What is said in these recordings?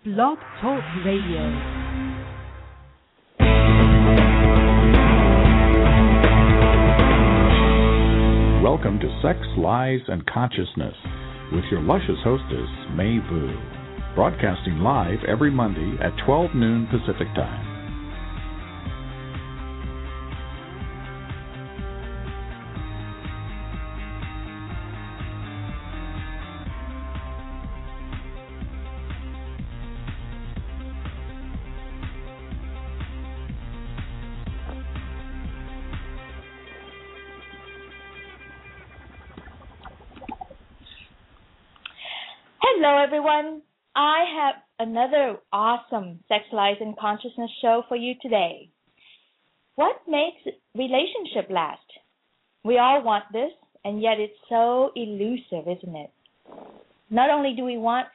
Blog Talk Radio. Welcome to Sex, Lies, and Consciousness with your luscious hostess, May Vu, broadcasting live every Monday at 12 noon Pacific Time. Hello, everyone. I have another awesome Sex, Lies, and Consciousness show for you today. What makes relationship last? We all want this, and yet it's so elusive, isn't it? Not only do we want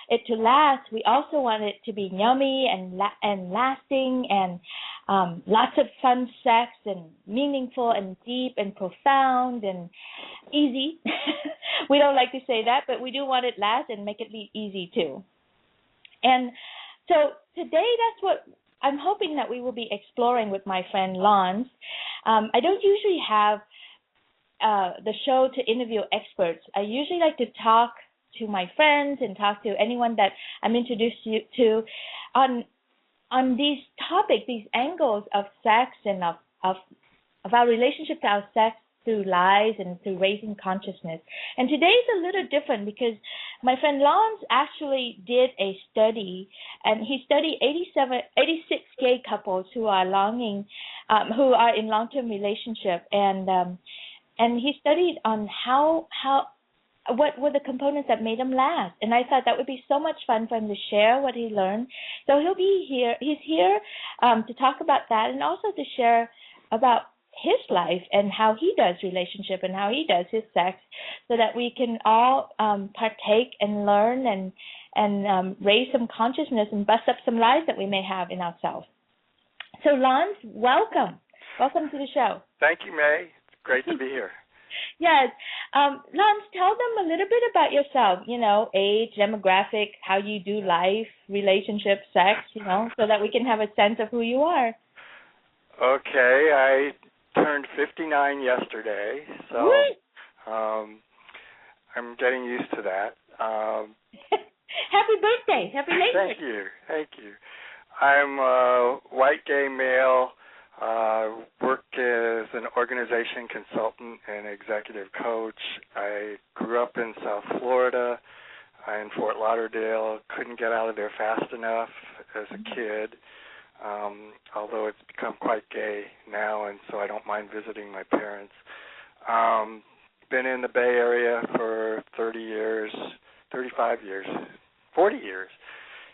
it to last, we also want it to be yummy and lasting and lots of fun sex and meaningful and deep and profound and easy. We don't like to say that, but we do want it last and make it easy too. And so today that's what I'm hoping that we will be exploring with my friend Lance. I don't usually have the show to interview experts. I usually like to talk to my friends and talk to anyone that I'm introduced to on these topics, these angles of sex and of our relationship to our sex through lies and through raising consciousness. And today's a little different because my friend Lance actually did a study, and he studied 86 gay couples who are who are in long-term relationship, and he studied on what were the components that made him last. And I thought that would be so much fun for him to share what he learned. So he'll be here. He's here to talk about that and also to share about his life and how he does relationship and how he does his sex, so that we can all partake and learn and raise some consciousness and bust up some lies that we may have in ourselves. So Lance, welcome. Welcome to the show. Thank you, May. It's great to be here. Yes. Lance, tell them a little bit about yourself, age, demographic, how you do life, relationship, sex, so that we can have a sense of who you are. Okay. I turned 59 yesterday, so I'm getting used to that. Happy birthday. Happy late. Thank you. I'm a white gay male. Work as an organization consultant and executive coach. I grew up in South Florida, in Fort Lauderdale. Couldn't get out of there fast enough as a kid, although it's become quite gay now, and so I don't mind visiting my parents. Been in the Bay Area for 30 years, 35 years, 40 years.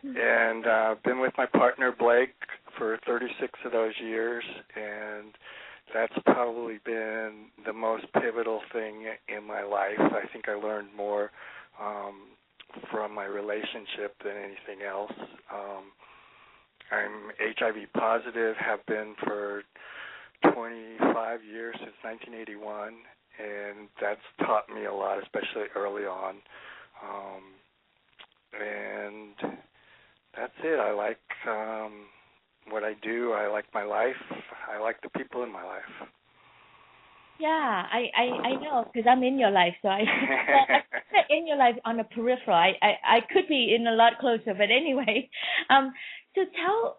And been with my partner, Blake, for 36 of those years, and that's probably been the most pivotal thing in my life. I think I learned more from my relationship than anything else. I'm HIV positive, have been for 25 years, since 1981, and that's taught me a lot, especially early on. And that's it. I like what I do. I like my life. I like the people in my life. Yeah, I know, because I'm in your life. So I'm in your life on a peripheral. I could be in a lot closer, but anyway. So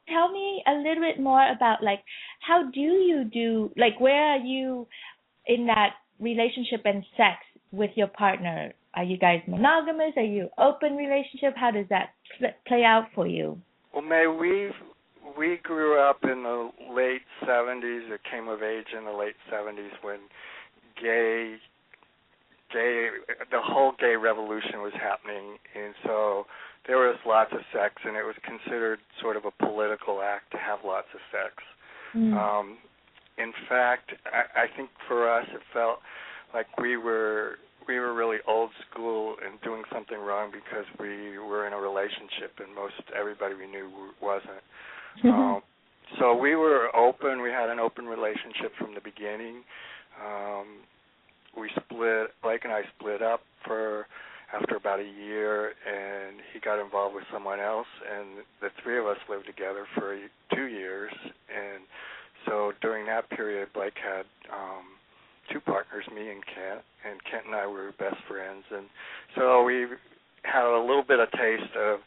tell me a little bit more about, how do you do, where are you in that relationship and sex with your partner? Are you guys monogamous? Are you open relationship? How does that play out for you? Well, May, we grew up in the late 70s, or came of age in the late 70s when the whole gay revolution was happening, and so there was lots of sex, and it was considered sort of a political act to have lots of sex. In fact, I think for us it felt like we were really old school and doing something wrong because we were in a relationship, and most everybody we knew wasn't. So we were open. We had an open relationship from the beginning. Blake and I split up for after about a year, and he got involved with someone else, and the three of us lived together for 2 years. And so during that period, Blake had two partners, me and Kent and I were best friends. And so we had a little bit of taste of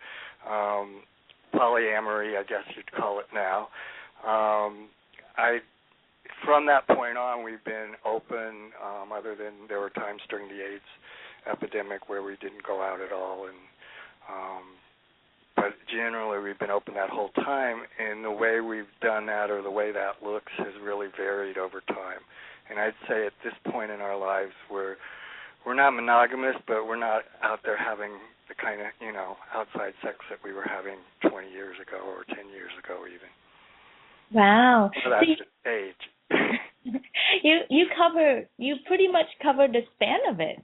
polyamory, I guess you'd call it now. From that point on, we've been open, other than there were times during the AIDS epidemic where we didn't go out at all, and but generally we've been open that whole time, and the way we've done that or the way that looks has really varied over time. And I'd say at this point in our lives we're not monogamous, but we're not out there having the kind of, outside sex that we were having 20 years ago or 10 years ago even. Wow. So that's just age. You pretty much covered the span of it.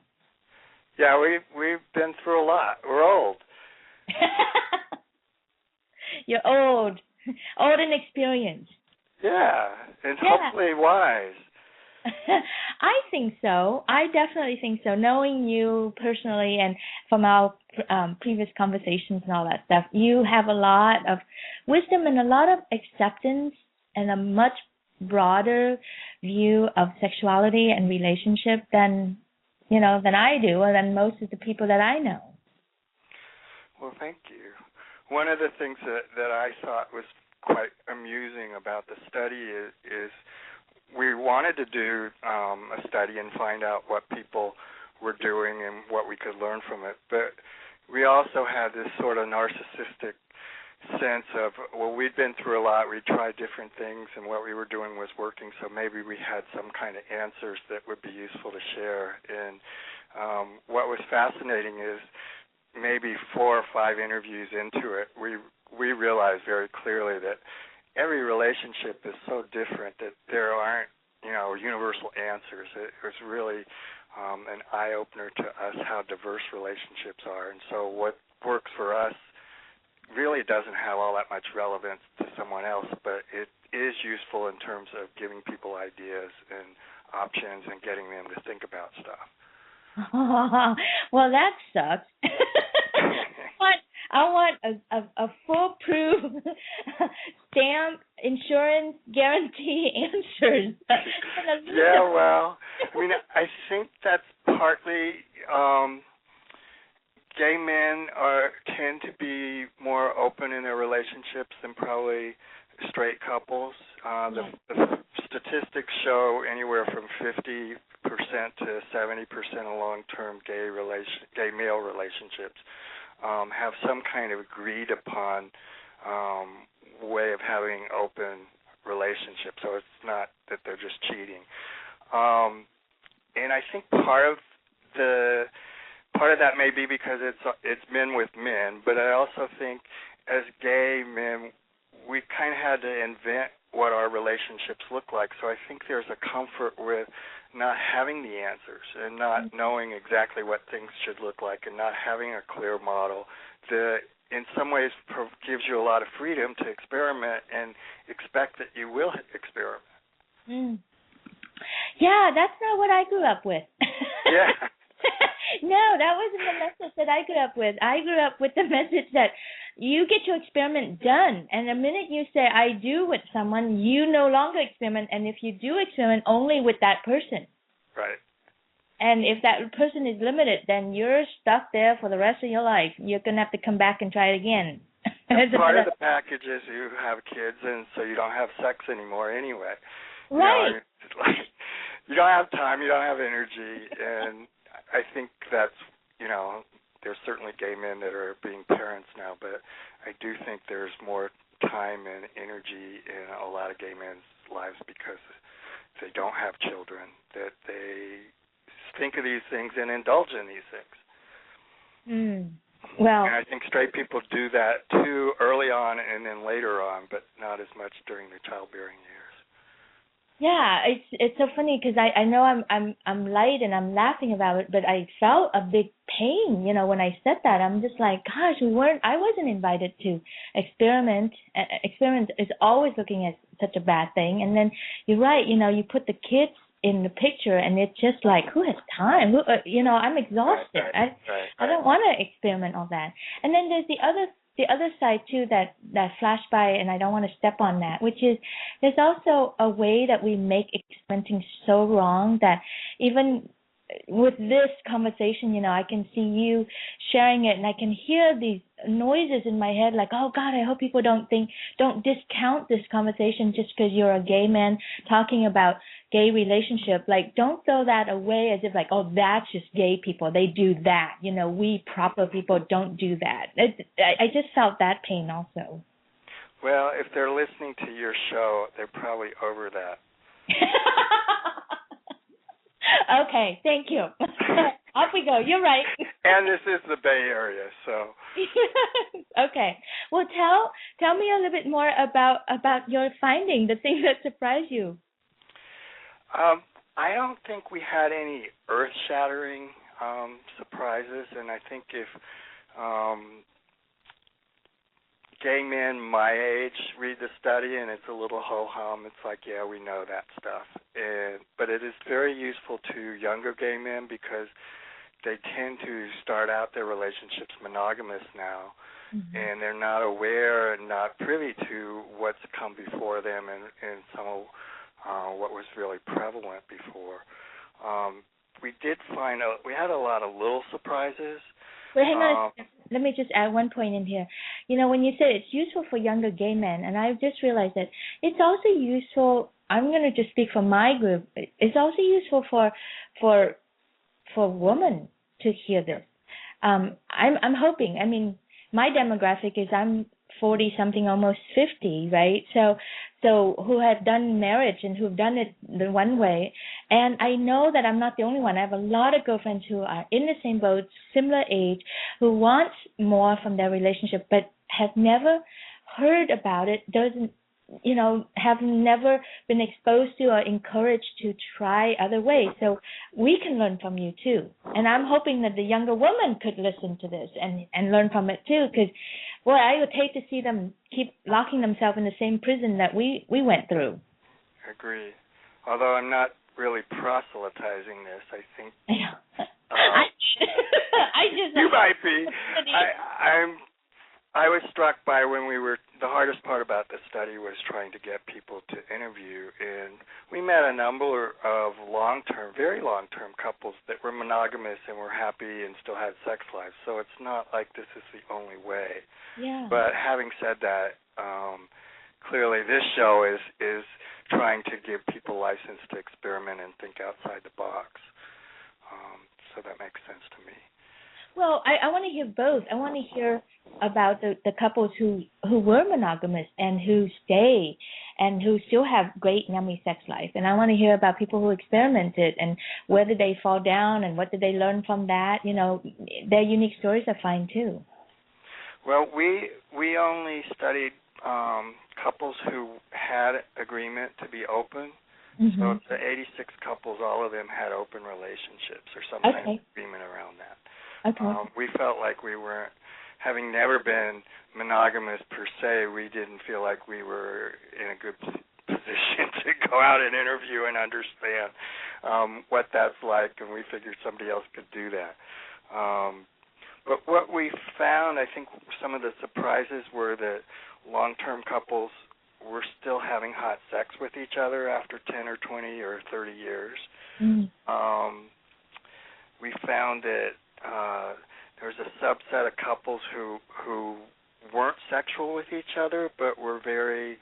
Yeah, we've been through a lot. We're old. You're old and experienced. Yeah, and hopefully wise. I think so. I definitely think so. Knowing you personally and from our previous conversations and all that stuff, you have a lot of wisdom and a lot of acceptance and a much broader view of sexuality and relationship than I do, or than most of the people that I know. Well, thank you. One of the things that I thought was quite amusing about the study is we wanted to do a study and find out what people were doing and what we could learn from it. But we also had this sort of narcissistic sense of, well, we'd been through a lot, we tried different things, and what we were doing was working, so maybe we had some kind of answers that would be useful to share. And what was fascinating is maybe 4 or 5 interviews into it, we realized very clearly that every relationship is so different that there aren't, universal answers. It was really an eye-opener to us how diverse relationships are. And so what works for us really doesn't have all that much relevance to someone else, but it is useful in terms of giving people ideas and options and getting them to think about stuff. Well, that sucks. I want a foolproof stamp insurance guarantee answers. Yeah, well, I think that's partly gay men tend to be more open in their relationships than probably straight couples. The statistics show anywhere from 50% to 70% of long-term gay male relationships have some kind of agreed upon way of having open relationships. So it's not that they're just cheating. And I think part of that may be because it's men with men, but I also think as gay men, we kind of had to invent what our relationships look like. So I think there's a comfort with not having the answers and not knowing exactly what things should look like and not having a clear model that in some ways gives you a lot of freedom to experiment and expect that you will experiment. Mm. Yeah, that's not what I grew up with. Yeah. No, that wasn't the message that I grew up with. I grew up with the message that you get your experiment done, and the minute you say I do with someone, you no longer experiment, and if you do experiment, only with that person. Right. And if that person is limited, then you're stuck there for the rest of your life. You're going to have to come back and try it again. Part of the package is you have kids, and so you don't have sex anymore anyway. Right. It's like you don't have time, you don't have energy, and I think that's, there's certainly gay men that are being parents now, but I do think there's more time and energy in a lot of gay men's lives because they don't have children, that they think of these things and indulge in these things. Well, and I think straight people do that too early on and then later on, but not as much during their childbearing years. Yeah, it's so funny because I know I'm light and I'm laughing about it, but I felt a big pain, when I said that. I'm just like, gosh, I wasn't invited to experiment. Experiment is always looking at such a bad thing. And then you're right, you put the kids in the picture, and it's just like, who has time? I'm exhausted. I don't want to experiment all that. And then there's the other side too that flashed by, and I don't want to step on that, which is there's also a way that we make experimenting so wrong that even with this conversation, I can see you sharing it, and I can hear these noises in my head like, oh God, I hope people don't discount this conversation just because you're a gay man talking about gay relationship. Like, don't throw that away as if like, oh, that's just gay people. They do that. We proper people don't do that. I just felt that pain also. Well, if they're listening to your show, they're probably over that. Okay, thank you. Off we go. You're right. And this is the Bay Area, so. Okay. Well, tell me a little bit more about your finding, the thing that surprised you. I don't think we had any earth-shattering surprises, and I think if gay men my age read the study and it's a little ho-hum, it's like, yeah, we know that stuff. But it is very useful to younger gay men because they tend to start out their relationships monogamous now, and they're not aware and not privy to what's come before them and some of what was really prevalent before. We did find out, we had a lot of little surprises. Well, hang on. Let me just add one point in here. When you said it's useful for younger gay men, and I just realized that it's also useful. I'm going to just speak for my group. It's also useful for women to hear this. I'm hoping. I mean, my demographic is I'm 40 something, almost 50, right? So who have done marriage and who've done it the one way. And I know that I'm not the only one. I have a lot of girlfriends who are in the same boat, similar age, who want more from their relationship, but have never heard about it, have never been exposed to or encouraged to try other ways. So we can learn from you too. And I'm hoping that the younger women could listen to this and learn from it too, because, boy, I would hate to see them keep locking themselves in the same prison that we went through. Agree. Although I'm not really proselytizing this, I think. You might be. I was struck by the hardest part about the study was trying to get people to interview, and we met a number of very long-term couples that were monogamous and were happy and still had sex lives, so it's not like this is the only way. Yeah. But having said that, clearly this show is trying to give people license to experiment and think outside the box, so that makes sense to me. Well, I want to hear both. I want to hear about the couples who were monogamous and who stay and who still have great yummy sex life. And I want to hear about people who experimented and where did they fall down and what did they learn from that. Their unique stories are fine too. Well, we only studied couples who had agreement to be open. Mm-hmm. So the 86 couples, all of them had open relationships or some kind of agreement around that. Okay. We felt like we weren't, having never been monogamous per se, we didn't feel like we were in a good position to go out and interview and understand what that's like, and we figured somebody else could do that. But what we found, I think some of the surprises were that long-term couples were still having hot sex with each other after 10 or 20 or 30 years. Mm. We found that there was a subset of couples who weren't sexual with each other but were very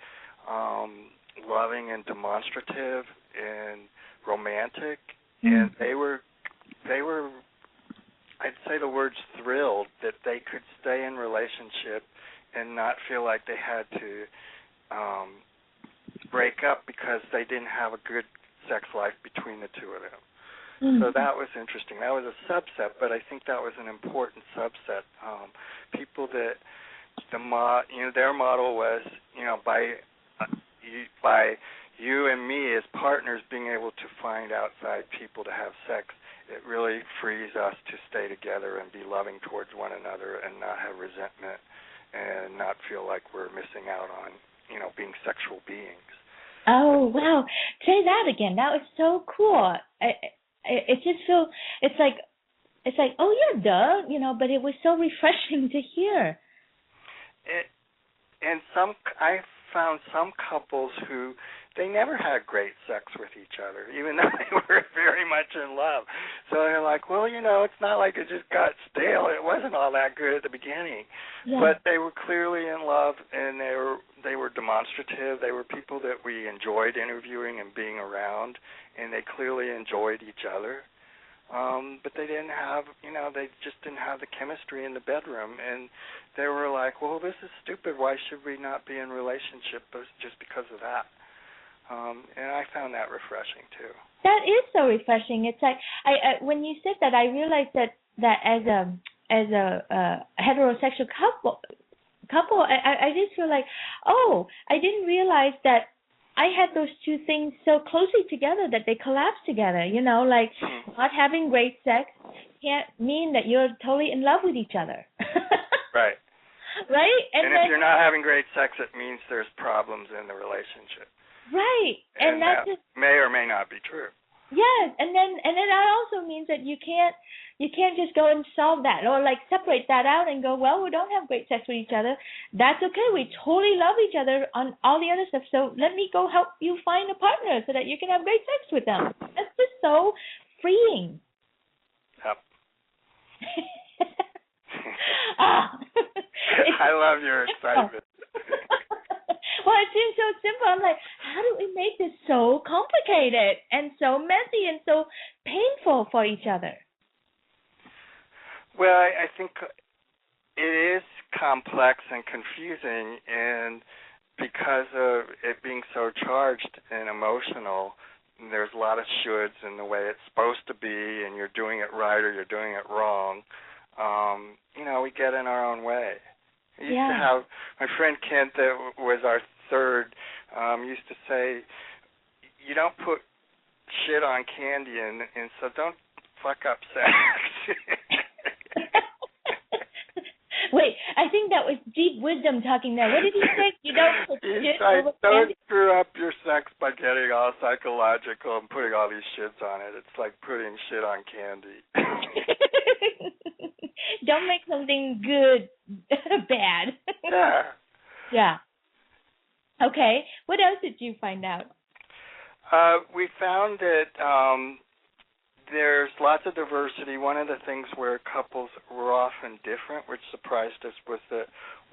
loving and demonstrative and romantic, and they were I'd say the words thrilled that they could stay in relationship and not feel like they had to break up because they didn't have a good sex life between the two of them. Mm-hmm. So that was interesting. That was a subset, but I think that was an important subset. People that their model was, by you and me as partners being able to find outside people to have sex, it really frees us to stay together and be loving towards one another and not have resentment and not feel like we're missing out on, being sexual beings. Oh, wow. Say that again. That was so cool. It just feels, it's like, oh yeah, duh, but it was so refreshing to hear. And I found some couples who they never had great sex with each other, even though they were very much in love. So they're like, well, it's not like it just got stale. It wasn't all that good at the beginning, but they were clearly in love, and they were demonstrative. They were people that we enjoyed interviewing and being around, and they clearly enjoyed each other. But they didn't have, they just didn't have the chemistry in the bedroom, and they were like, well, this is stupid. Why should we not be in a relationship just because of that? And I found that refreshing too. That is so refreshing. It's like I when you said that, I realized that as a heterosexual couple, I just feel like, oh, I didn't realize that I had those two things so closely together that they collapse together. Like not having great sex can't mean that you're totally in love with each other. Right. Right? And if you're not having great sex, it means there's problems in the relationship. Right. And that may or may not be true. Yes, and then that also means that you can't just go and solve that or like separate that out and go, well, we don't have great sex with each other. That's okay. We totally love each other on all the other stuff. So let me go help you find a partner so that you can have great sex with them. That's just so freeing. Yep. I love your excitement. Well, it seems so simple. I'm like, how do we make this so complicated and so messy and so painful for each other? Well, I think it is complex and confusing, and because of it being so charged and emotional, there's a lot of shoulds in the way it's supposed to be, and you're doing it right or you're doing it wrong. We get in our own way. I used to have my friend Kent, that was our third, used to say, you don't put shit on candy, and so don't fuck up sex. Wait, I think that was deep wisdom talking there. What did he say? You don't put shit over don't candy? screw up your sex by getting all psychological and putting all these shits on it. It's like putting shit on candy. Don't make something good bad. Yeah. Yeah. Okay. What else did you find out? We found that there's lots of diversity. One of the things where couples were often different, which surprised us, was that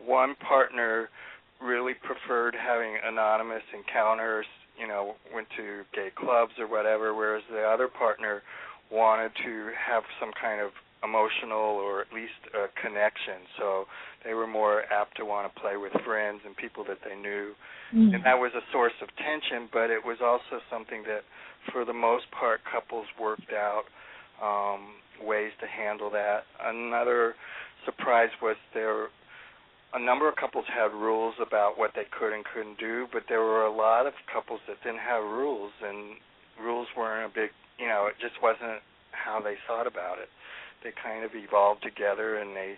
one partner really preferred having anonymous encounters, went to gay clubs or whatever, whereas the other partner wanted to have some kind of emotional or at least a connection. So they were more apt to want to play with friends and people that they knew. Mm. And that was a source of tension, but it was also something that, for the most part, couples worked out ways to handle that. Another surprise was a number of couples had rules about what they could and couldn't do, but there were a lot of couples that didn't have rules, and rules weren't a big, it just wasn't how they thought about it. They kind of evolved together, and they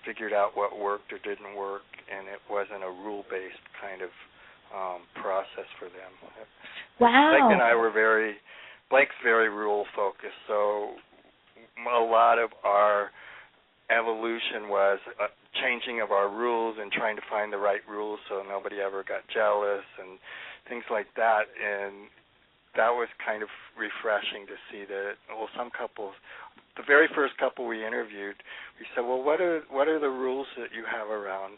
figured out what worked or didn't work, and it wasn't a rule-based kind of process for them. Wow. Blake and I were Blake's very rule-focused, so a lot of our evolution was changing of our rules and trying to find the right rules so nobody ever got jealous and things like that, and that was kind of refreshing to see that, some couples, the very first couple we interviewed, we said, well, what are the rules that you have around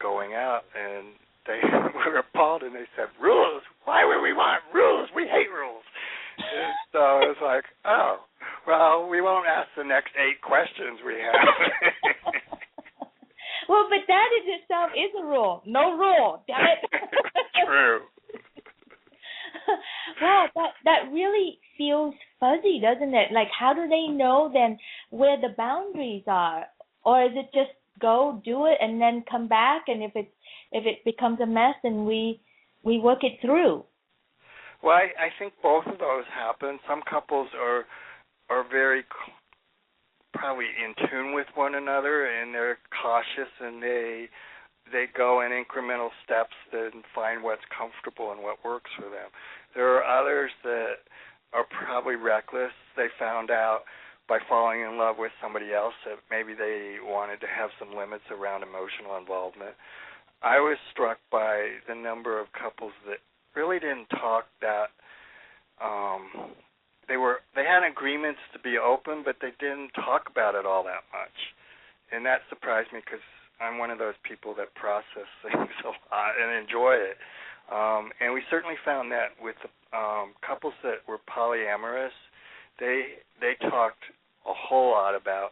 going out? And they were appalled, and they said, rules? Why would we want rules? We hate rules. And so it was like, oh, well, we won't ask the next 8 questions we have. Well, but that in itself is a rule. No rule, damn it. True. Wow, that really feels fuzzy, doesn't it? Like, how do they know then where the boundaries are? Or is it just go do it and then come back, and if it becomes a mess, then we work it through? Well, I think both of those happen. Some couples are very probably in tune with one another, and they're cautious, and they go in incremental steps and find what's comfortable and what works for them. There are others that are probably reckless. They found out by falling in love with somebody else that maybe they wanted to have some limits around emotional involvement. I was struck by the number of couples that really didn't talk that. They had agreements to be open, but they didn't talk about it all that much, and that surprised me because I'm one of those people that process things a lot and enjoy it. And we certainly found that with the couples that were polyamorous, they talked a whole lot about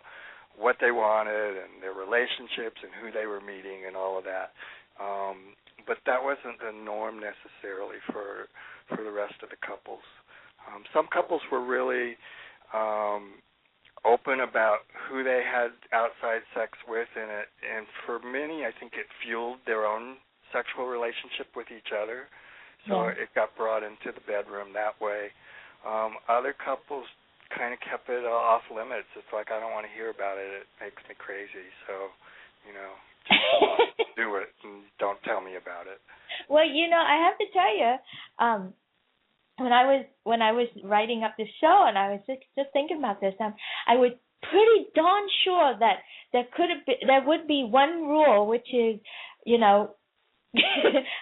what they wanted and their relationships and who they were meeting and all of that. But that wasn't the norm necessarily for the rest of the couples. Some couples were really open about who they had outside sex with, and for many, I think it fueled their own sexual relationship with each other. So it got brought into the bedroom that way. Other couples kind of kept it off limits. It's like, I don't want to hear about it. It makes me crazy. So, just do it and don't tell me about it. Well, I have to tell you, when I was writing up this show, and I was just thinking about this, I was pretty darn sure that there would be one rule, which is,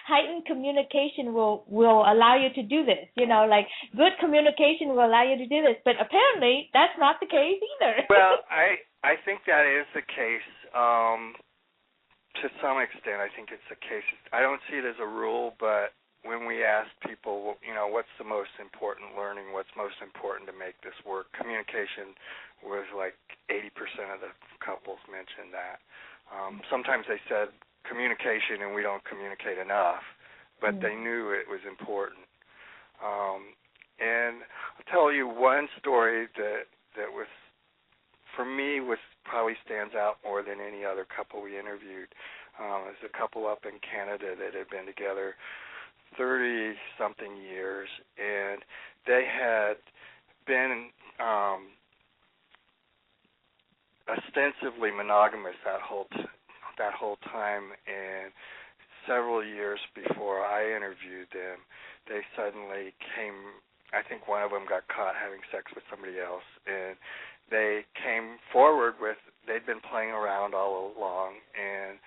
heightened communication will allow you to do this. Like good communication will allow you to do this. But apparently that's not the case either. Well, I think that is the case. To some extent, I think it's the case. I don't see it as a rule, but when we asked people, what's the most important learning, what's most important to make this work, communication was like 80% of the couples mentioned that. Sometimes they said communication and we don't communicate enough, but they knew it was important. And I'll tell you one story that was, for me, probably stands out more than any other couple we interviewed. It was a couple up in Canada that had been together 30-something years, and they had been ostensibly monogamous that whole time, and several years before I interviewed them, they suddenly I think one of them got caught having sex with somebody else, and they came forward they'd been playing around all along, and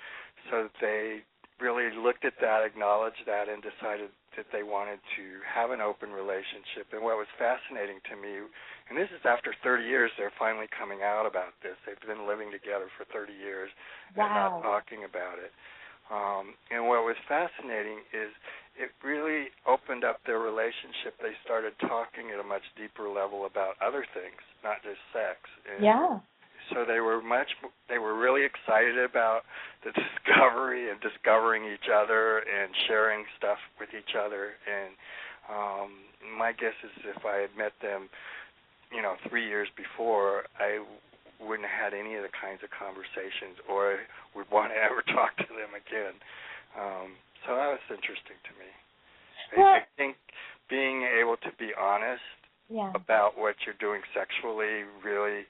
so they really looked at that, acknowledged that, and decided that they wanted to have an open relationship. And what was fascinating to me, and this is after 30 years, they're finally coming out about this. They've been living together for 30 years and not talking about it. And what was fascinating is it really opened up their relationship. They started talking at a much deeper level about other things, not just sex. And so they were really excited about the discovery and discovering each other and sharing stuff with each other. And my guess is if I had met them, 3 years before, I wouldn't have had any of the kinds of conversations or would want to ever talk to them again. So that was interesting to me. I think being able to be honest about what you're doing sexually really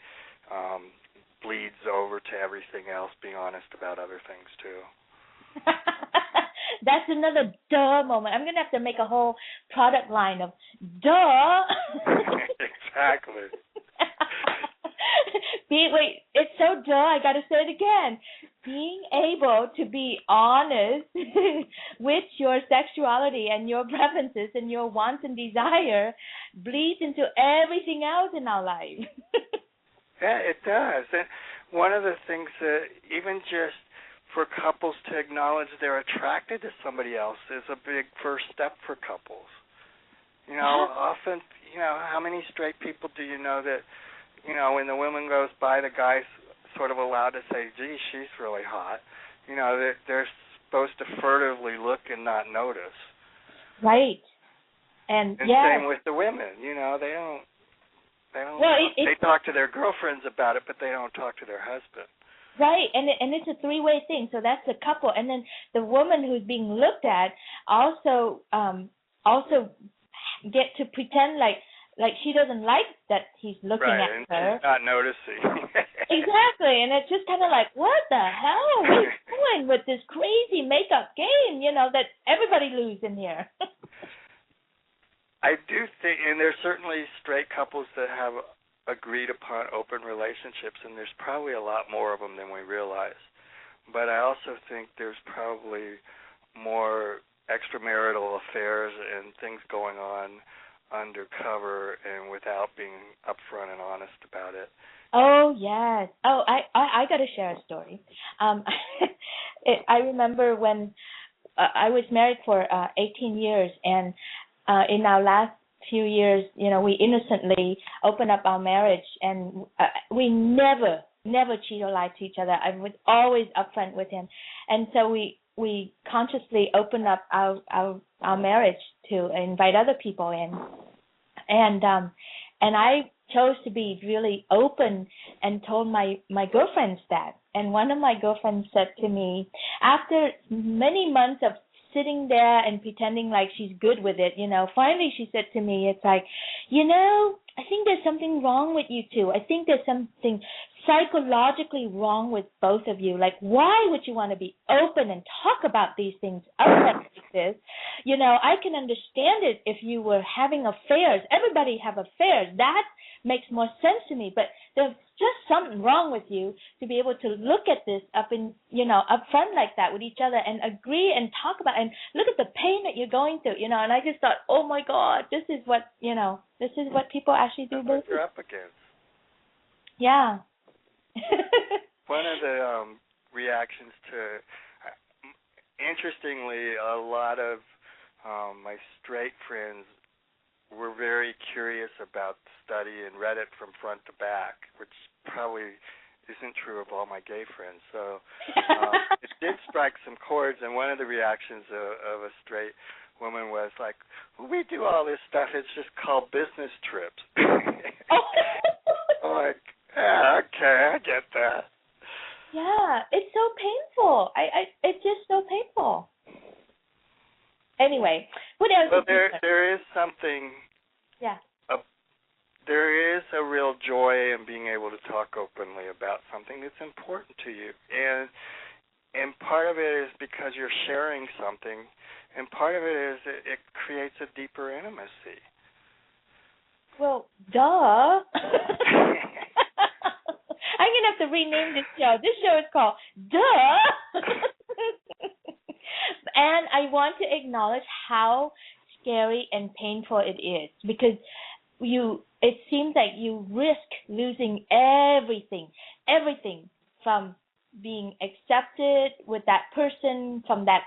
bleeds over to everything else, being honest about other things too. That's another duh moment. I'm going to have to make a whole product line of duh. Exactly. It's so duh, I got to say it again. Being able to be honest with your sexuality and your preferences and your wants and desire bleeds into everything else in our life. Yeah, it does. And one of the things that even just for couples to acknowledge they're attracted to somebody else is a big first step for couples. Often, how many straight people do you know that, when the woman goes by, the guy's sort of allowed to say, gee, she's really hot. They're supposed to furtively look and not notice. Right. And same with the women. They don't. They talk to their girlfriends about it, but they don't talk to their husband. Right, and it's a three-way thing. So that's the couple, and then the woman who's being looked at also get to pretend like like she doesn't like that he's looking right, at and her. she's not noticing. Exactly, and it's just kind of like, what the hell are we doing with this crazy makeup game, that everybody loses in here. I do think, and there's certainly straight couples that have agreed upon open relationships, and there's probably a lot more of them than we realize. But I also think there's probably more extramarital affairs and things going on undercover and without being upfront and honest about it. Oh yes. Oh, I got to share a story. I remember when I was married for 18 years, and in our last few years, we innocently opened up our marriage, and we never cheat or lie to each other. I was always upfront with him, and so we consciously opened up our marriage to invite other people in, and I chose to be really open and told my girlfriends that. And one of my girlfriends said to me, after many months of sitting there and pretending like she's good with it, finally she said to me, it's like, I think there's something wrong with you two. I think there's something psychologically wrong with both of you. Like, why would you want to be open and talk about these things outside like this? I can understand it if you were having affairs. Everybody have affairs. That makes more sense to me. But there's just something wrong with you to be able to look at this up front like that with each other and agree and talk about and look at the pain that you're going through, And I just thought, oh my God, this is what people actually do. That's what you're up against. Yeah. One of the reactions to, interestingly, a lot of my straight friends were very curious about the study and read it from front to back, which probably isn't true of all my gay friends. So it did strike some chords, and one of the reactions of a straight woman was like, we do all this stuff, it's just called business trips. I'm like, yeah, okay, I get that. Yeah, it's so painful. It's just so painful. Anyway, what else? Well, there is something. Yeah. There is a real joy in being able to talk openly about something that's important to you, and part of it is because you're sharing something, and part of it is it creates a deeper intimacy. Well, duh. I'm going to have to rename this show. This show is called Duh. And I want to acknowledge how scary and painful it is, because it seems like you risk losing everything from being accepted with that person, from that.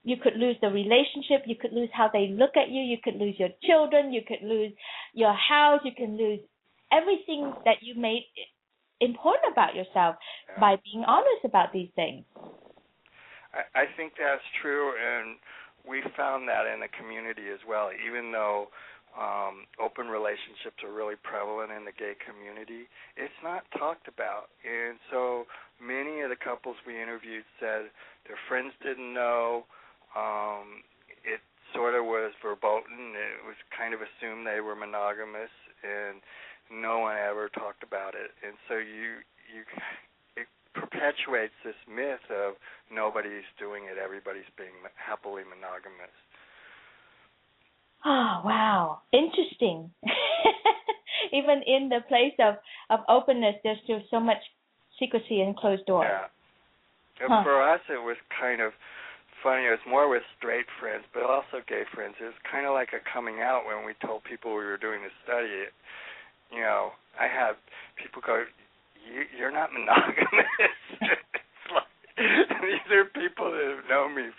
You could lose the relationship, you could lose how they look at you, you could lose your children, you could lose your house, you can lose everything that you made important about yourself by being honest about these things. I think that's true, and we found that in the community as well. Even though open relationships are really prevalent in the gay community, it's not talked about. And so many of the couples we interviewed said their friends didn't know. It sort of was verboten. It was kind of assumed they were monogamous, and no one ever talked about it. And so it perpetuates this myth of nobody's doing it, everybody's being happily monogamous. Oh, wow. Interesting. Even in the place of openness, there's still so much secrecy and closed doors. Yeah. For us, it was kind of funny. It was more with straight friends, but also gay friends. It was kind of like a coming out when we told people we were doing the study. I had people go, you're not monogamous. It's like, these are people that have known me,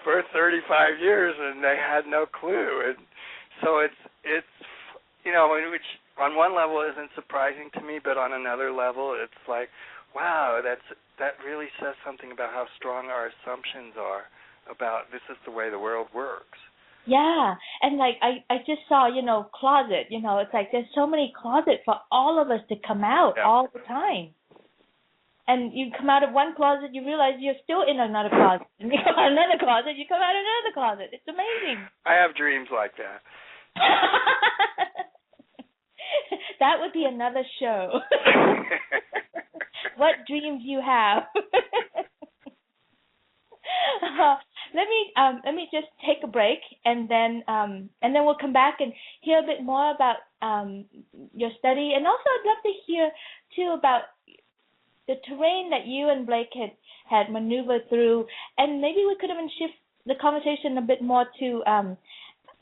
for 35 years, and they had no clue. And so it's which on one level isn't surprising to me, but on another level, it's like, wow, that really says something about how strong our assumptions are about this is the way the world works. Yeah, and like I just saw, closet, it's like there's so many closets for all of us to come out all the time. And you come out of one closet, you realize you're still in another closet. And you come out of another closet, you come out of another closet. It's amazing. I have dreams like that. That would be another show. What dreams you have. Let me just take a break, and then we'll come back and hear a bit more about your study, and also I'd love to hear too about the terrain that you and Blake had maneuvered through, and maybe we could even shift the conversation a bit more to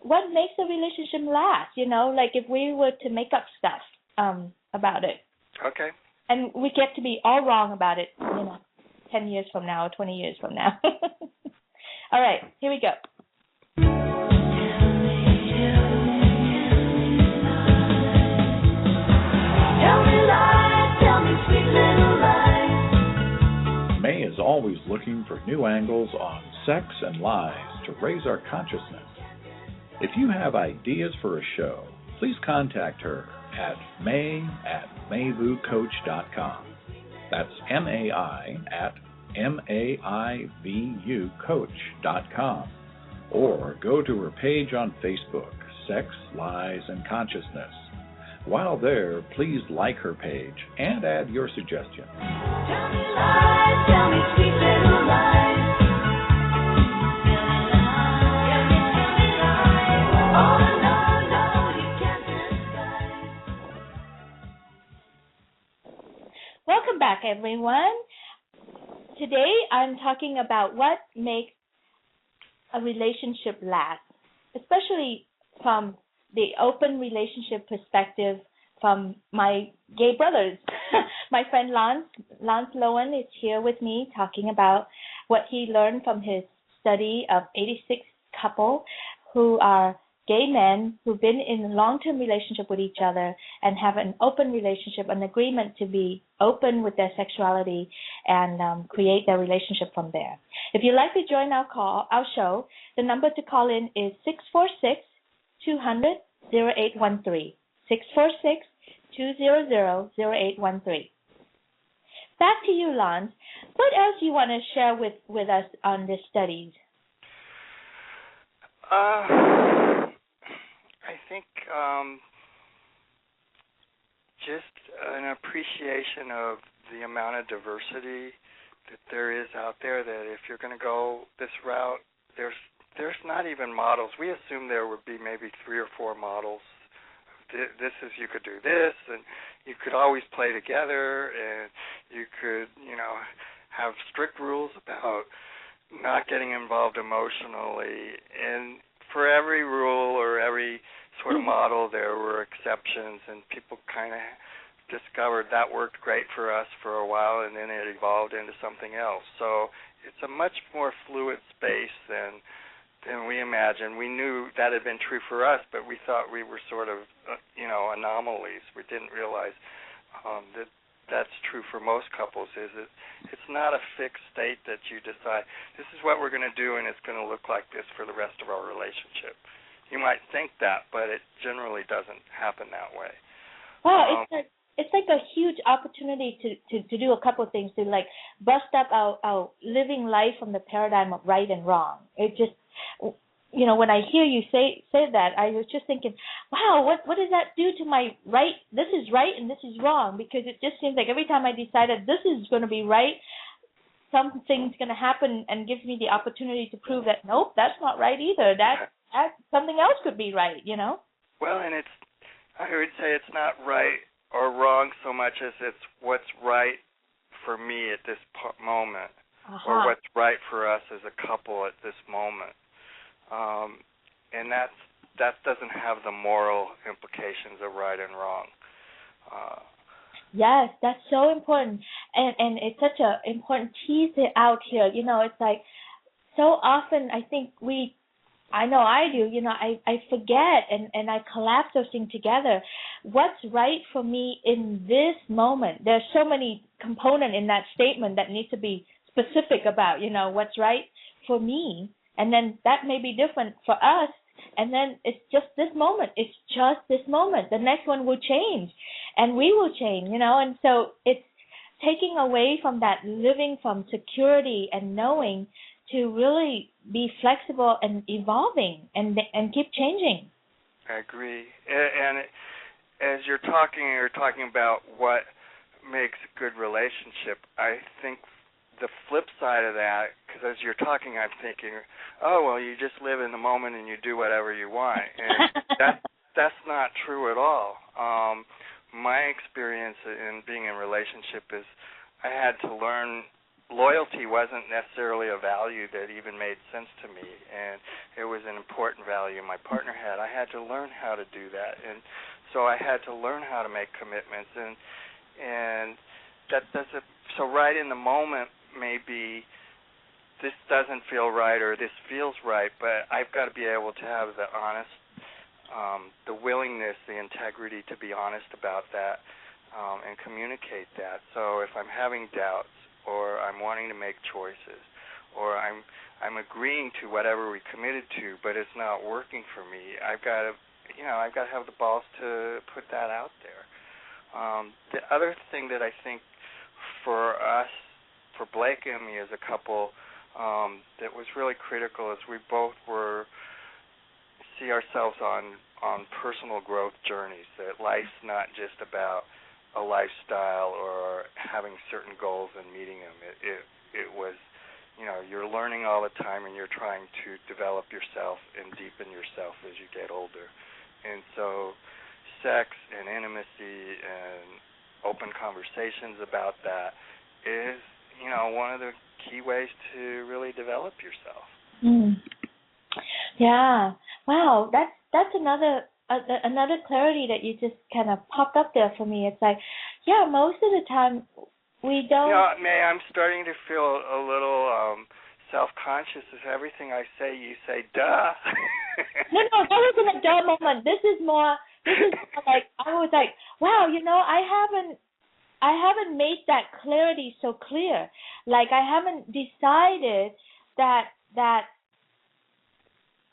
what makes a relationship last. Like if we were to make up stuff about it. Okay. And we get to be all wrong about it, 10 years from now or 20 years from now. All right, here we go. Tell me lies, tell me sweet little lies. May is always looking for new angles on sex and lies to raise our consciousness. If you have ideas for a show, please contact her at may@mayvucoach.com. That's MAI@MAIVUcoach.com. Or go to her page on Facebook, Sex, Lies, and Consciousness. While there, please like her page and add your suggestions. Tell me lies, tell me sweet little lies. Welcome back, everyone. Today, I'm talking about what makes a relationship last, especially from the open relationship perspective from my gay brothers. My friend Lance Lowen is here with me talking about what he learned from his study of 86 couples who are gay men who've been in a long-term relationship with each other and have an open relationship, an agreement to be open with their sexuality and create their relationship from there. If you'd like to join our show, the number to call in is 646-200-0813, 646-200-0813. Back to you, Lance. What else do you want to share with us on this studies? I think just an appreciation of the amount of diversity that there is out there, that if you're going to go this route, there's not even models. We assumed there would be maybe 3 or 4 models. This is, you could do this, and you could always play together, and you could, have strict rules about not getting involved emotionally. And for every rule or every sort of model, there were exceptions, and people kind of discovered that worked great for us for a while, and then it evolved into something else. So it's a much more fluid space than we imagined. We knew that had been true for us, but we thought we were sort of, anomalies. We didn't realize that that's true for most couples. It's not a fixed state that you decide, this is what we're going to do, and it's going to look like this for the rest of our relationship. You might think that, but it generally doesn't happen that way. Well, it's like a huge opportunity to do a couple of things, to like bust up our living life from the paradigm of right and wrong. It just, when I hear you say that, I was just thinking, wow, what does that do to my right? This is right and this is wrong, because it just seems like every time I decided this is going to be right, something's going to happen and gives me the opportunity to prove that, nope, that's not right either. That something else could be right, Well, and I would say it's not right or wrong so much as it's what's right for me at this moment, or what's right for us as a couple at this moment. And that doesn't have the moral implications of right and wrong. Yes, that's so important, and it's such an important tease out here. It's like so often I think I know I do, I forget and I collapse those things together. What's right for me in this moment? There's so many components in that statement that need to be specific about, what's right for me. And then that may be different for us. And then it's just this moment. It's just this moment. The next one will change. And we will change, And so it's taking away from that living from security and knowing to really be flexible and evolving and keep changing. I agree. And as you're talking about what makes a good relationship. I think the flip side of that, because as you're talking, I'm thinking, oh, well, you just live in the moment and you do whatever you want. And that's not true at all. My experience in being in a relationship is I had to learn loyalty wasn't necessarily a value that even made sense to me, and it was an important value my partner had. I had to learn how to do that, and so I had to learn how to make commitments, and that doesn't. So right in the moment, maybe this doesn't feel right or this feels right, but I've got to be able to have the honest, the willingness, the integrity to be honest about that and communicate that. So if I'm having doubts, or I'm wanting to make choices, or I'm agreeing to whatever we committed to, but it's not working for me, I've got to have the balls to put that out there. The other thing that I think for us, for Blake and me as a couple, that was really critical is we both see ourselves on personal growth journeys, that life's not just about a lifestyle or having certain goals and meeting them. It was, you're learning all the time and you're trying to develop yourself and deepen yourself as you get older. And so sex and intimacy and open conversations about that is, one of the key ways to really develop yourself. Yeah. Wow. That's another clarity that you just kind of popped up there for me. It's like, yeah, most of the time we don't. May, I'm starting to feel a little self-conscious. Is everything I say, you say, duh. No, that wasn't a duh moment. This is more like, I was like, wow, I haven't made that clarity so clear. Like, I haven't decided that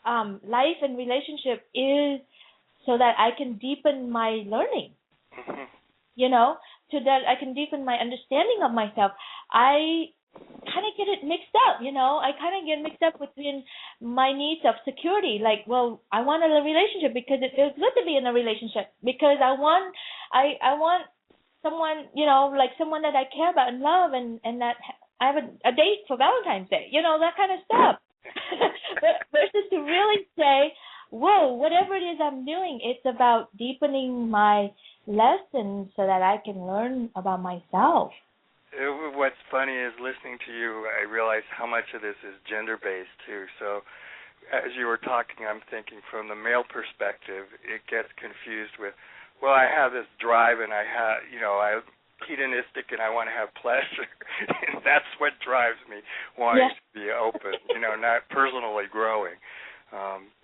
life and relationship is so that I can deepen my learning, so that I can deepen my understanding of myself. I kind of get it mixed up, I kind of get mixed up between my needs of security, like, well, I want a relationship because it feels good to be in a relationship, because I want someone, like someone that I care about and love, and that I have a date for Valentine's Day, that kind of stuff. Versus to really say, whoa, whatever it is I'm doing, it's about deepening my lessons so that I can learn about myself. What's funny is listening to you, I realize how much of this is gender-based, too. So as you were talking, I'm thinking from the male perspective, it gets confused with, well, I have this drive and I'm hedonistic and I want to have pleasure. And that's what drives me, wanting to be open, not personally growing.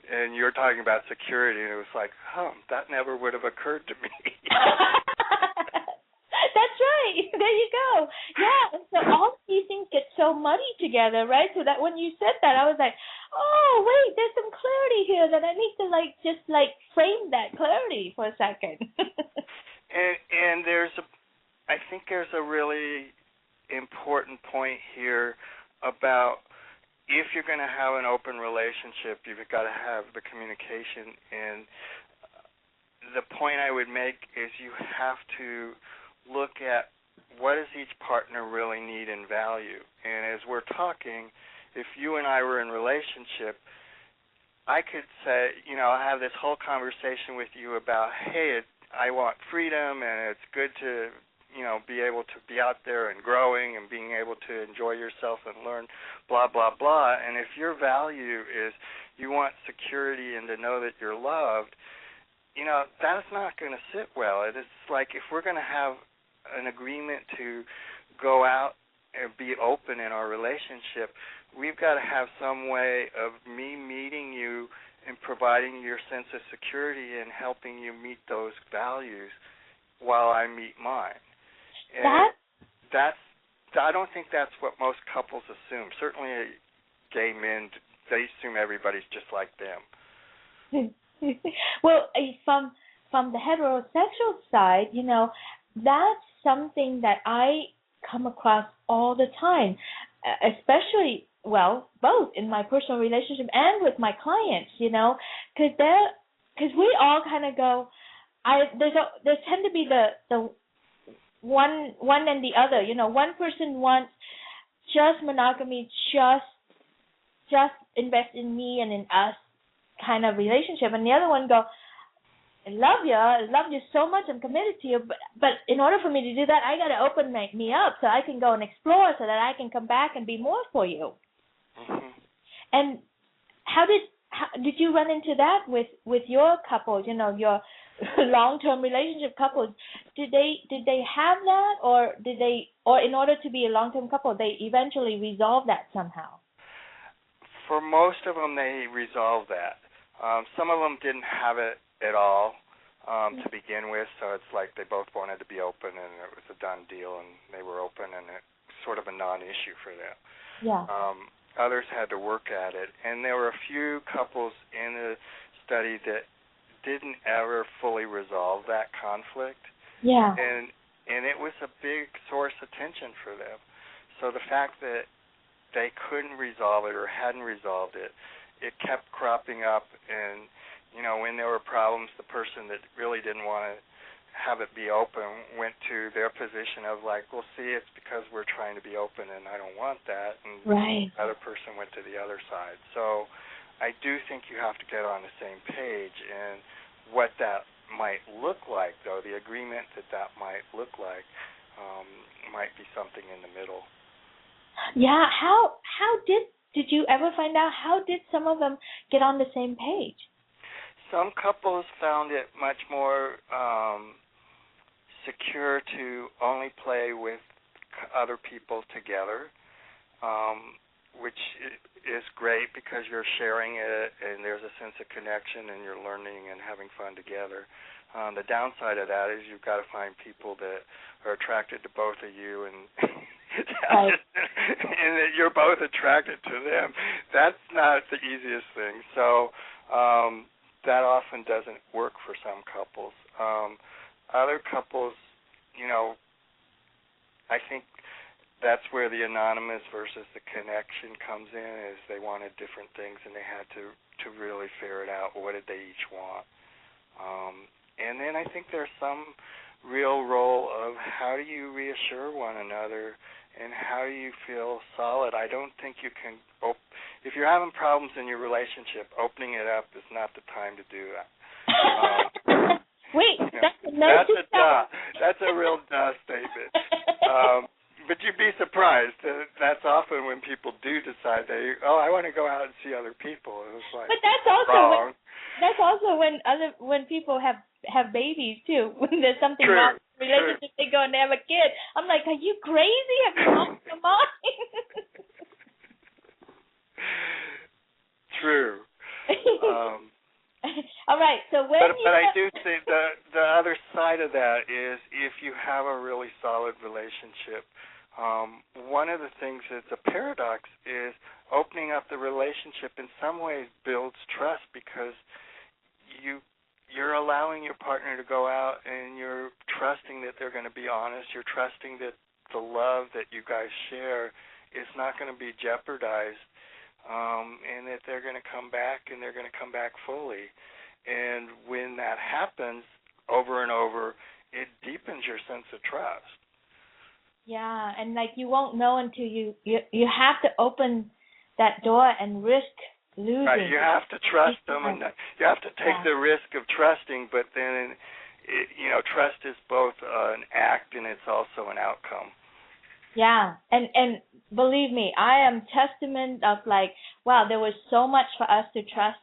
And you're talking about security, and it was like, that never would have occurred to me. That's right. There you go. Yeah. So all these things get so muddy together, right? So that when you said that, I was like, oh, wait, there's some clarity here that I need to just frame that clarity for a second. and I think there's a really important point here about, if you're going to have an open relationship, you've got to have the communication. And the point I would make is you have to look at what does each partner really need and value. And as we're talking, if you and I were in a relationship, I could say, I have this whole conversation with you about, hey, I want freedom and it's good to be able to be out there and growing and being able to enjoy yourself and learn, blah, blah, blah. And if your value is you want security and to know that you're loved, that's not going to sit well. It's like if we're going to have an agreement to go out and be open in our relationship, we've got to have some way of me meeting you and providing your sense of security and helping you meet those values while I meet mine. And I don't think that's what most couples assume. Certainly gay men, they assume everybody's just like them. Well, from the heterosexual side, that's something that I come across all the time, especially, both in my personal relationship and with my clients, because we all kind of go, there tend to be the one and the other. One person wants just monogamy, just invest in me and in us kind of relationship, and the other one go, I love you so much, I'm committed to you, but in order for me to do that, I got to open me up so I can go and explore, so that I can come back and be more for you. Mm-hmm. And how did you run into that with your couples? Your long-term relationship couples. Did they have that, or in order to be a long-term couple, they eventually resolve that somehow? For most of them, they resolved that. Some of them didn't have it at all to begin with, so it's like they both wanted to be open, and it was a done deal, and they were open, and it's sort of a non-issue for them. Yeah. Others had to work at it, and there were a few couples in the study that didn't ever fully resolve that conflict. Yeah. And it was a big source of tension for them. So the fact that they couldn't resolve it or hadn't resolved it, it kept cropping up, and when there were problems, the person that really didn't want to have it be open went to their position of like, well, see, it's because we're trying to be open and I don't want that, and right. The other person went to the other side. So I do think you have to get on the same page, and what that might look like, though, the agreement that might look like might be something in the middle. Yeah, how did you ever find out, how did some of them get on the same page? Some couples found it much more secure to only play with other people together, which is great because you're sharing it and there's a sense of connection and you're learning and having fun together. The downside of that is you've got to find people that are attracted to both of you and right. and that you're both attracted to them. That's not the easiest thing. So that often doesn't work for some couples. Other couples, I think that's where the anonymous versus the connection comes in, is they wanted different things and they had to really figure it out. What did they each want? And then I think there's some real role of how do you reassure one another and how do you feel solid. I don't think you can, if you're having problems in your relationship, opening it up is not the time to do that. Wait, that's a real duh statement. But you'd be surprised. That's often when people do decide I want to go out and see other people. It was like, but that's also wrong. That's also when people have babies too. When there's something wrong in the relationship, they go and they have a kid. I'm like, are you crazy? Have you lost your mind? True. All right. So when but I do think the other side of that is if you have a really solid relationship, one of the things that's a paradox is opening up the relationship in some ways builds trust, because you're allowing your partner to go out and you're trusting that they're going to be honest. You're trusting that the love that you guys share is not going to be jeopardized, and that they're going to come back and they're going to come back fully. And when that happens over and over, it deepens your sense of trust. Yeah, and like you won't know until you have to open that door and risk losing. Right, you have to trust them, and you have to take the risk of trusting, but then, trust is both an act and it's also an outcome. Yeah, and believe me, I am testament of like, wow, there was so much for us to trust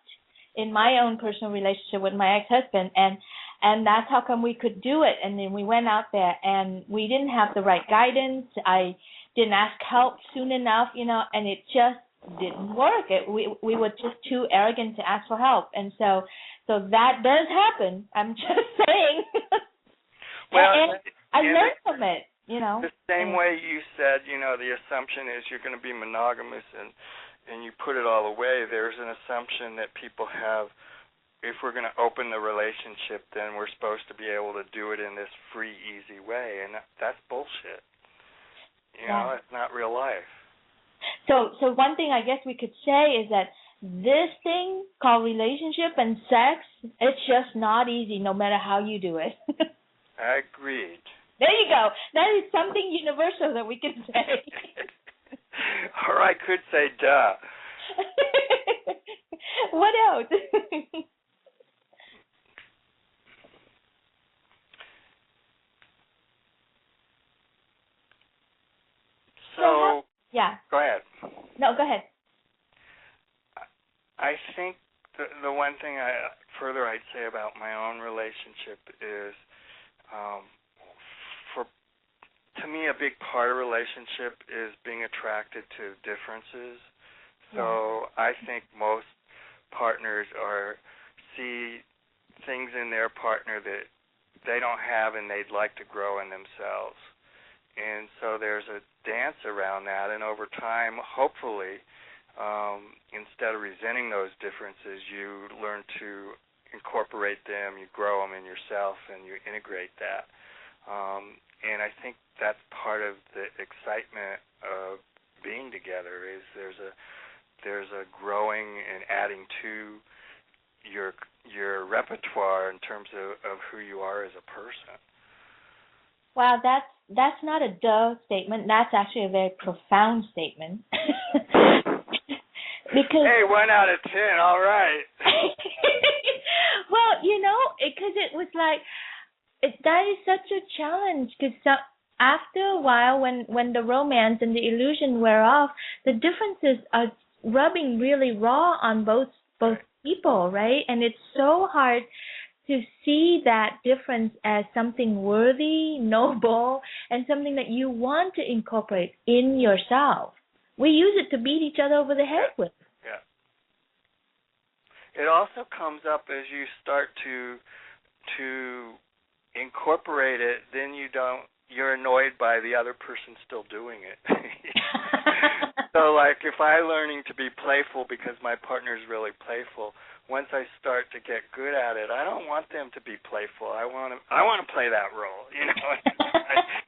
in my own personal relationship with my ex-husband, and that's how come we could do it. And then we went out there and we didn't have the right guidance. I didn't ask help soon enough, and it just didn't work. We were just too arrogant to ask for help, and so that does happen. I'm just saying. Well, and I learned from it. The same way you said, the assumption is you're going to be monogamous and you put it all away. There's an assumption that people have, if we're going to open the relationship, then we're supposed to be able to do it in this free, easy way, and that's bullshit. It's not real life. So one thing I guess we could say is that this thing called relationship and sex, it's just not easy no matter how you do it. Agreed. There you go. That is something universal that we can say. Or I could say duh. What else? So, yeah. Go ahead. No, go ahead. I think the one thing I'd say about my own relationship is, to me, a big part of relationship is being attracted to differences. So I think most partners see things in their partner that they don't have and they'd like to grow in themselves. And so there's a dance around that, and over time, hopefully, instead of resenting those differences, you learn to incorporate them, you grow them in yourself, and you integrate that. And I think that's part of the excitement of being together is there's a growing and adding to your repertoire in terms of who you are as a person. Wow, that's not a duh statement. That's actually a very profound statement. Because hey, 1 out of 10, all right. Well, because it was like that is such a challenge. Because after a while, when the romance and the illusion wear off, the differences are rubbing really raw on both people, right? And it's so hard to see that difference as something worthy, noble, and something that you want to incorporate in yourself. We use it to beat each other over the head with. Yeah. It also comes up as you start to incorporate it, then you're annoyed by the other person still doing it. So like if I'm learning to be playful because my partner's really playful, once I start to get good at it, I don't want them to be playful. I want to play that role,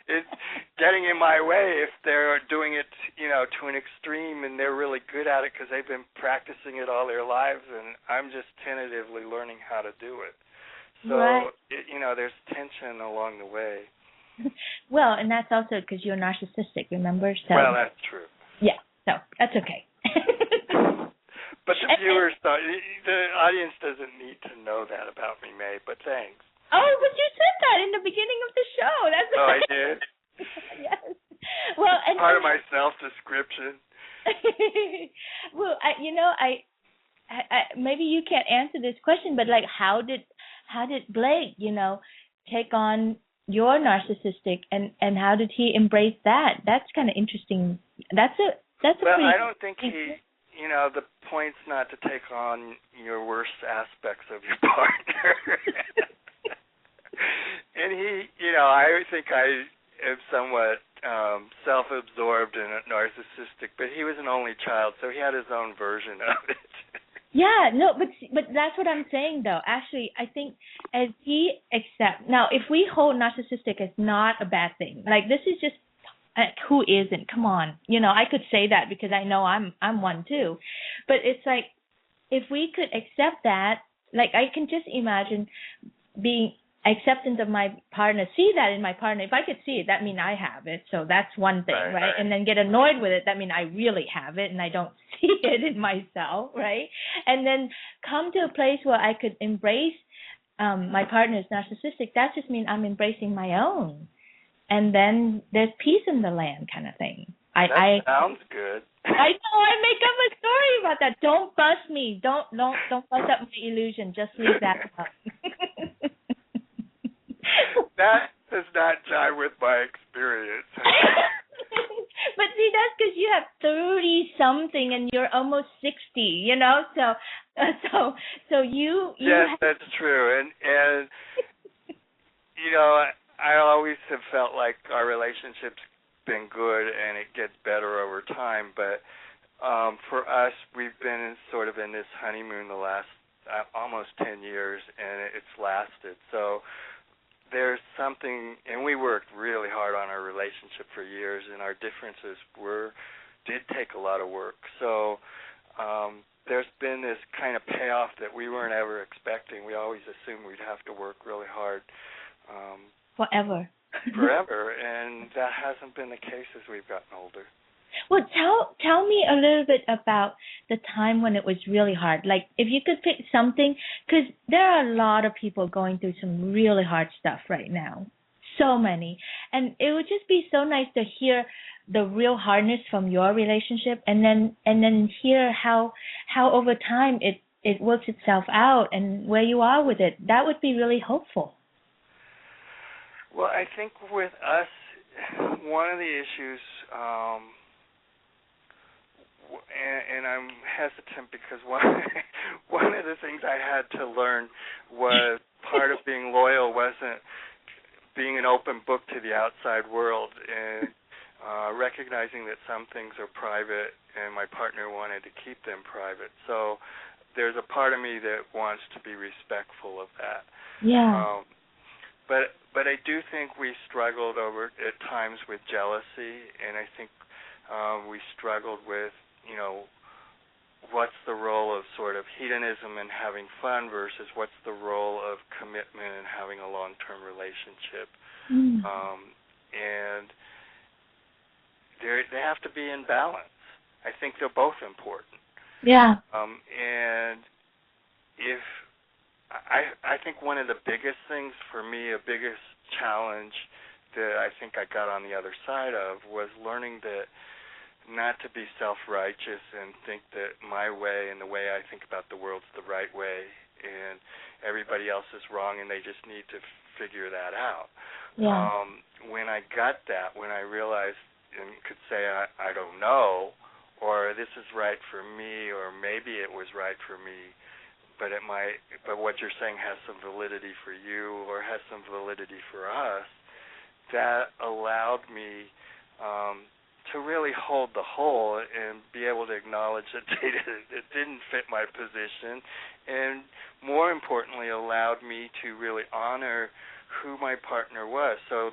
It's getting in my way if they're doing it, to an extreme and they're really good at it because they've been practicing it all their lives, and I'm just tentatively learning how to do it. So, right. There's tension along the way. Well, and that's also because you're narcissistic, remember? So, well, that's true. Yeah, so that's okay. But the viewers, the audience doesn't need to know that about me, May, but thanks. Oh, but you said that in the beginning of the show. That's I did? Yes. Well, and part of my self-description. Well, I maybe you can't answer this question, but like, how did Blake, take on your narcissistic, and how did he embrace that? That's kind of interesting. That's a well, pretty. I don't think he. The point's not to take on your worst aspects of your partner. And he, I think I am somewhat self-absorbed and narcissistic, but he was an only child, so he had his own version of it. Yeah, no, but that's what I'm saying, though. Actually, I think as he accepts, now, if we hold narcissistic as not a bad thing, like this is just, who isn't? Come on. I could say that because I know I'm one too. But it's like, if we could accept that, like I can just imagine being acceptance of my partner, see that in my partner. If I could see it, that means I have it. So that's one thing, right? And then get annoyed with it, that means I really have it and I don't see it in myself, right? And then come to a place where I could embrace my partner's narcissistic. That just means I'm embracing my own. And then there's peace in the land kind of thing. That sounds good. I know, I make up a story about that. Don't bust me. Don't bust up my illusion. Just leave that alone. That does not jive with my experience. But see, that's because you have 30-something and you're almost 60, So you yes, that's true. And I always have felt like our relationship's been good and it gets better over time. But for us, we've been sort of in this honeymoon the last almost 10 years, and it's lasted. So there's something, and we worked really hard on our relationship for years, and our differences did take a lot of work. So there's been this kind of payoff that we weren't ever expecting. We always assumed we'd have to work really hard. Forever. Forever, and that hasn't been the case as we've gotten older. Well, tell me a little bit about the time when it was really hard. Like, if you could pick something, because there are a lot of people going through some really hard stuff right now. So many. And it would just be so nice to hear the real hardness from your relationship, and then hear how over time it works itself out and where you are with it. That would be really hopeful. Well, I think with us, one of the issues, and I'm hesitant because one of the things I had to learn was part of being loyal wasn't being an open book to the outside world, and recognizing that some things are private and my partner wanted to keep them private. So there's a part of me that wants to be respectful of that. Yeah. But I do think we struggled at times with jealousy, and I think we struggled with, what's the role of sort of hedonism and having fun versus what's the role of commitment and having a long-term relationship. And they have to be in balance. I think they're both important. Yeah. And if I think one of the biggest things for me, a biggest challenge that I think I got on the other side of was learning that not to be self-righteous and think that my way and the way I think about the world's the right way and everybody else is wrong and they just need to figure that out. Yeah. When I got that, when I realized and could say I don't know, or this is right for me, or maybe it was right for me, but what you're saying has some validity for you or has some validity for us, that allowed me to really hold the whole and be able to acknowledge that it didn't fit my position, and more importantly allowed me to really honor who my partner was. So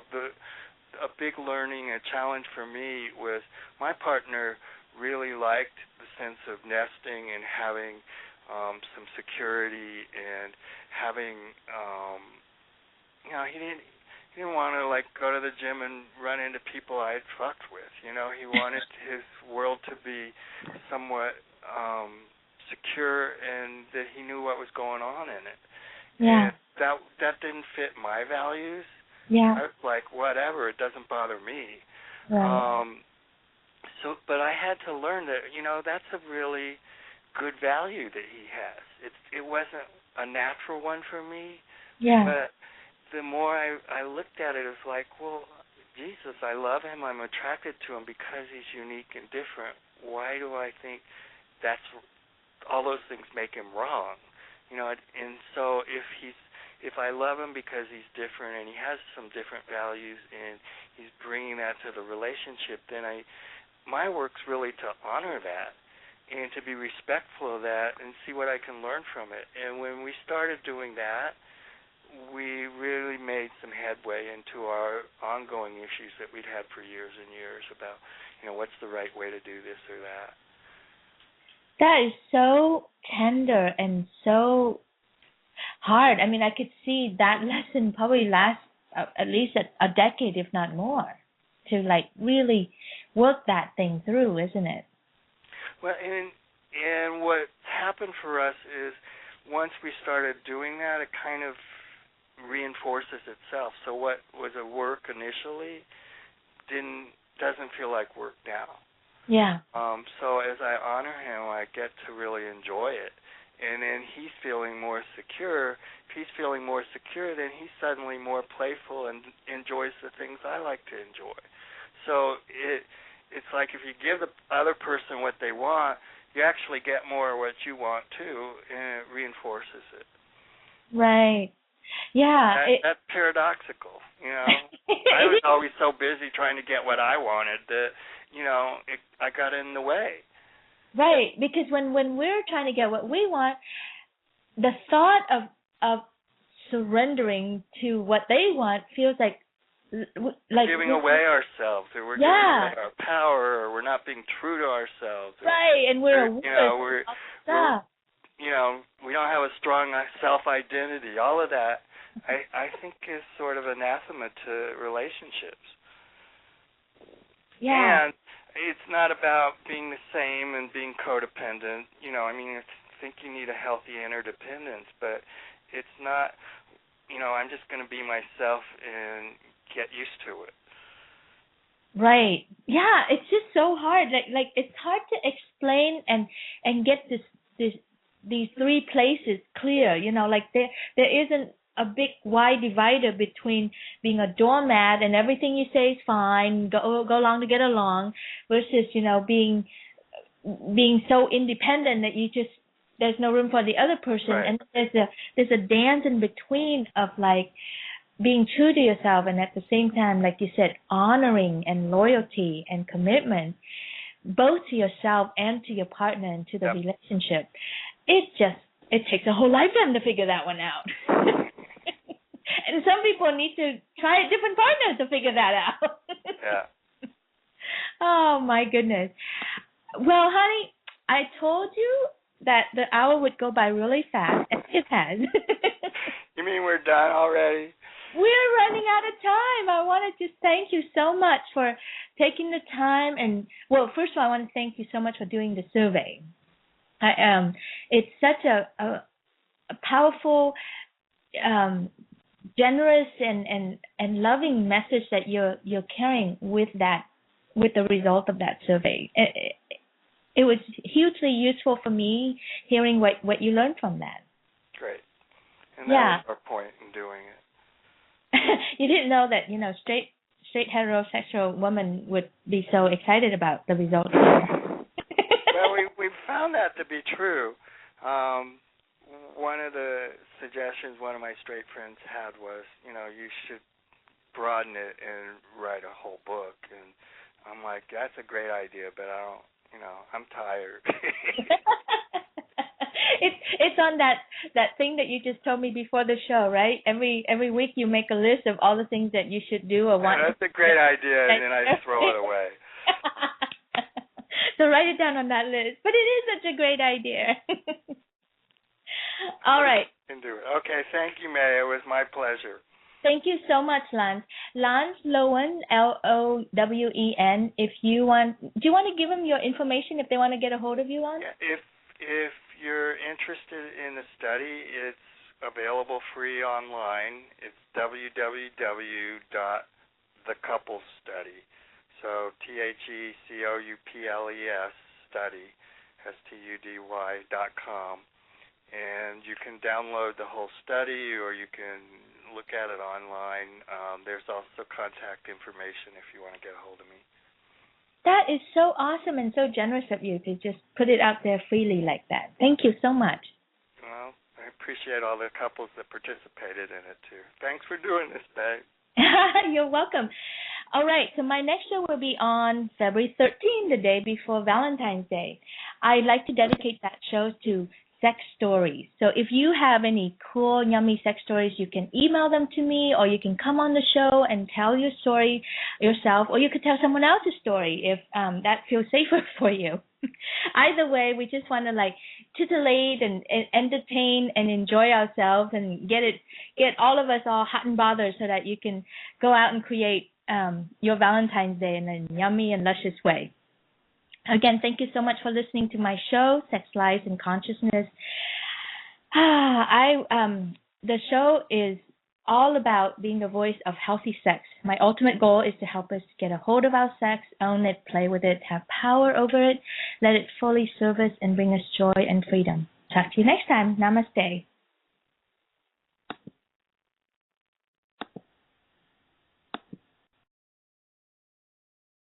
a big learning, a challenge for me was my partner really liked the sense of nesting and having some security and having, he didn't want to go to the gym and run into people I had fucked with. He wanted his world to be somewhat secure and that he knew what was going on in it. Yeah. And that didn't fit my values. Yeah. I was like, whatever, it doesn't bother me. Right. But I had to learn that, that's a really good value that he has. It wasn't a natural one for me. Yeah. But the more I looked at it, it was like, well, Jesus, I love him. I'm attracted to him because he's unique and different. Why do I think all those things make him wrong? And so if I love him because he's different and he has some different values and he's bringing that to the relationship, then my work's really to honor that and to be respectful of that and see what I can learn from it. And when we started doing that, we really made some headway into our ongoing issues that we'd had for years and years about, what's the right way to do this or that. That is so tender and so hard. I mean, I could see that lesson probably last at least a decade, if not more, to really work that thing through, isn't it? Well, and what happened for us is once we started doing that, it kind of reinforces itself. So what was a work initially doesn't feel like work now. Yeah. So as I honor him, I get to really enjoy it. And then he's feeling more secure. If he's feeling more secure, then he's suddenly more playful and enjoys the things I like to enjoy. So it's like if you give the other person what they want, you actually get more of what you want too, and it reinforces it. Right. Yeah. That's paradoxical. I was always so busy trying to get what I wanted that, I got in the way. Right, because when we're trying to get what we want, the thought of surrendering to what they want feels like giving away ourselves, or we're giving away our power, or we're not being true to ourselves. Right, and we're we don't have a strong self-identity. All of that, I think, is sort of anathema to relationships. Yeah. And it's not about being the same and being codependent. I think you need a healthy interdependence, but it's not, I'm just going to be myself and get used to it. Right. Yeah, it's just so hard. Like it's hard to explain and get these three places clear. Like there isn't a big wide divider between being a doormat and everything you say is fine, go along to get along, versus being so independent that you just there's no room for the other person. Right. And there's a dance in between of like being true to yourself and at the same time, like you said, honoring and loyalty and commitment, both to yourself and to your partner and to the relationship. It takes a whole lifetime to figure that one out. And some people need to try a different partner to figure that out. Yeah. Oh, my goodness. Well, honey, I told you that the hour would go by really fast, and it has. You mean we're done already? We're running out of time. I want to just thank you so much for taking the time. And, well, first of all, I want to thank you so much for doing the survey. It's such a powerful, generous and loving message that you're carrying with the result of that survey. It was hugely useful for me hearing what you learned from that. Great. And that was our point in doing it. You didn't know that, straight heterosexual women would be so excited about the results. Well, we found that to be true. One of the suggestions one of my straight friends had was, you should broaden it and write a whole book. And I'm like, that's a great idea, but I don't, I'm tired. It's on that thing that you just told me before the show, right? Every week you make a list of all the things that you should do or want. That's a great idea, and then I throw it away. So write it down on that list. But it is such a great idea. All right. Can do it. Okay, thank you, May. It was my pleasure. Thank you so much, Lance. Lance Lowen, Lowen. If you want, do you want to give them your information if they want to get a hold of you, Lance? Yeah, if you're interested in the study, it's available free online. It's www.thecouplestudy. So THECOUPLES study, STUDY.com. And you can download the whole study or you can look at it online. There's also contact information if you want to get a hold of me. That is so awesome and so generous of you to just put it out there freely like that. Thank you so much. Well, I appreciate all the couples that participated in it, too. Thanks for doing this, babe. You're welcome. All right, so my next show will be on February 13th, the day before Valentine's Day. I'd like to dedicate that show to sex stories. So if you have any cool, yummy sex stories, you can email them to me, or you can come on the show and tell your story yourself, or you could tell someone else's story if that feels safer for you. Either way, we just want to titillate and entertain and enjoy ourselves and get all of us all hot and bothered so that you can go out and create your Valentine's Day in a yummy and luscious way. Again, thank you so much for listening to my show, Sex, Lies, and Consciousness. The show is all about being the voice of healthy sex. My ultimate goal is to help us get a hold of our sex, own it, play with it, have power over it, let it fully serve us, and bring us joy and freedom. Talk to you next time. Namaste.